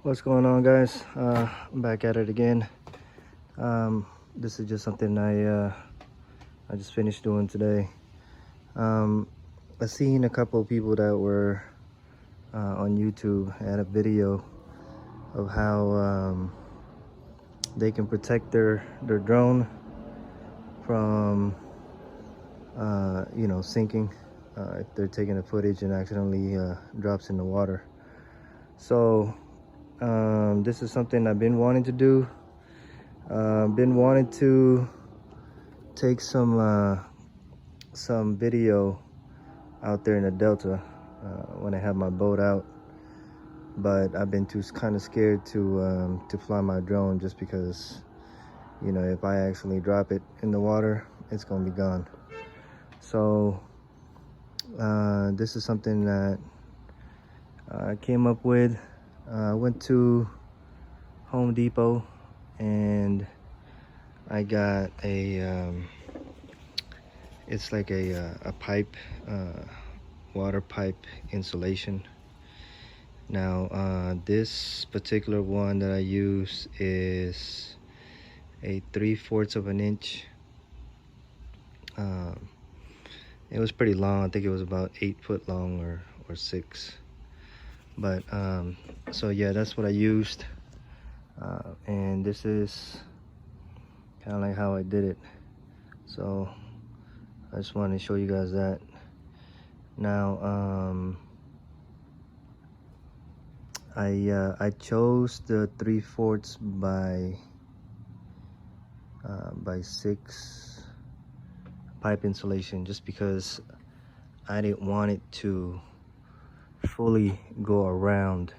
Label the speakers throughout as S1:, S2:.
S1: What's going on, guys? I'm back at it again. This is just something I just finished doing today. I seen a couple of people that were on YouTube had a video of how they can protect their drone from sinking if they're taking the footage and accidentally drops in the water. So this is something I've been wanting to do. Been wanting to take some video out there in the Delta when I have my boat out, but I've been kind of scared to fly my drone, just because, you know, if I actually drop it in the water, it's gonna be gone. So this is something that I came up with. I went to Home Depot and I got a it's like a pipe, water pipe insulation. Now this particular one that I use is a 3/4 of an inch. It was pretty long. I think it was about 8 foot long or 6. But so yeah, that's what I used. And this is kind of like how I did it. So I just wanted to show you guys that. Now I chose the 3/4 by 6 pipe insulation, just because I didn't want it to fully go around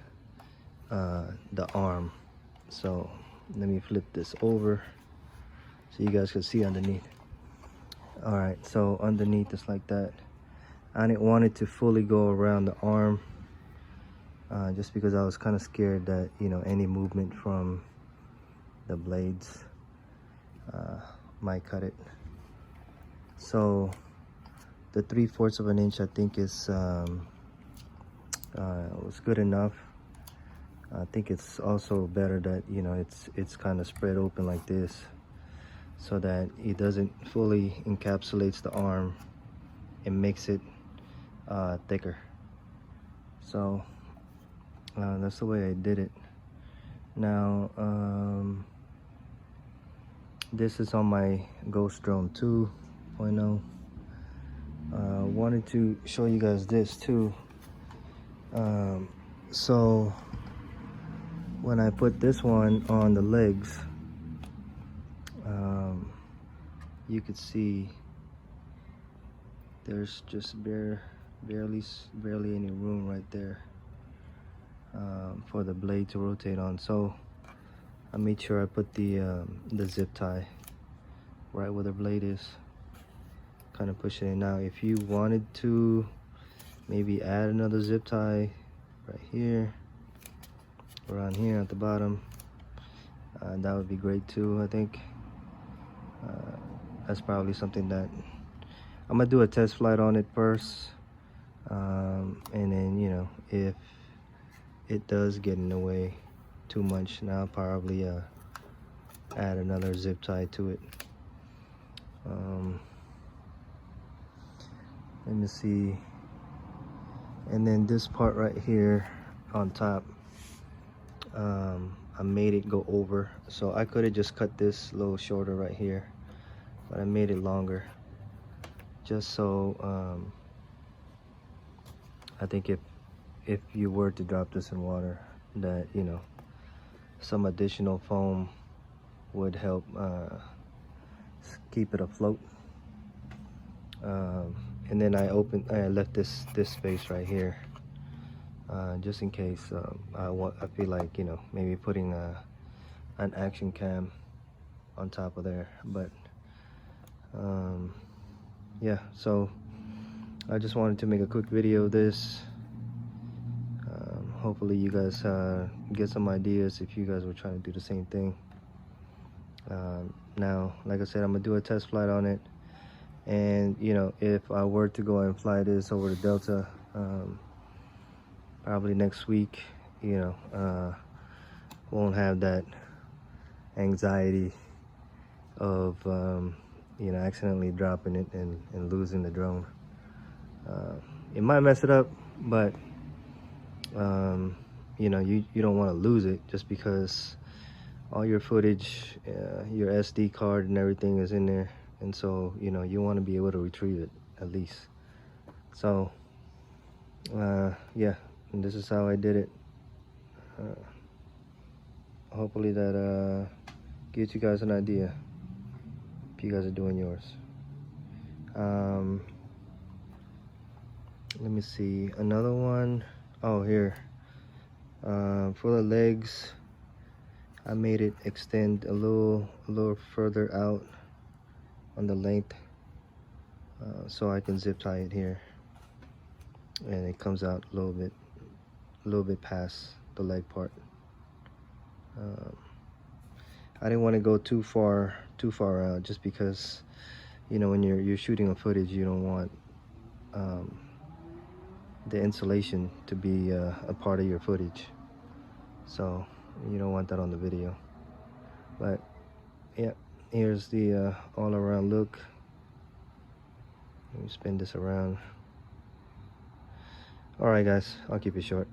S1: the arm. So let me flip this over so you guys can see underneath. All right, so underneath it's like that. I didn't want it to fully go around the arm, just because I was kind of scared that, you know, any movement from the blades might cut it. So the 3/4 of an inch, I think, is was good enough. I think it's also better that, you know, it's kind of spread open like this, so that it doesn't fully encapsulates the arm. It makes it thicker. So that's the way I did it. Now this is on my GhostDrone 2.0. Wanted to show you guys this too. So when I put this one on the legs, you could see there's just barely any room right there for the blade to rotate on. So I made sure I put the zip tie right where the blade is, kind of pushing it. Now if you wanted to maybe add another zip tie right here, around here at the bottom, that would be great too. I think that's probably something that I'm gonna do a test flight on it first, and then, you know, if it does get in the way too much, now I'll probably add another zip tie to it. Let me see. And then this part right here on top, I made it go over. So I could have just cut this a little shorter right here, but I made it longer, just so I think if you were to drop this in water, that, you know, some additional foam would help keep it afloat. And then I left this space right here, just in case I feel like, you know, maybe putting an action cam on top of there. But yeah, so I just wanted to make a quick video of this. Hopefully you guys get some ideas if you guys were trying to do the same thing. Now, like I said, I'm gonna do a test flight on it, and, you know, if I were to go and fly this over the Delta, probably next week, you know, won't have that anxiety of you know, accidentally dropping it and losing the drone. It might mess it up, but you know, you don't want to lose it just because all your footage, your SD card and everything is in there, and so, you know, you want to be able to retrieve it at least. So yeah, and this is how I did it. Hopefully that gives you guys an idea if you guys are doing yours. Let me see, another one. Oh, here, for the legs, I made it extend a little further out on the length, so I can zip tie it here, and it comes out a little bit past the leg part. I didn't want to go too far out, just because, you know, when you're shooting a footage, you don't want the insulation to be a part of your footage, so you don't want that on the video. But yeah, here's the all-around look. Let me spin this around. Alright guys, I'll keep it short.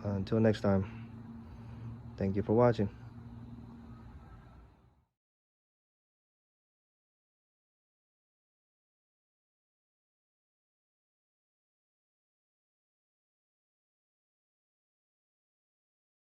S1: Until next time, thank you for watching.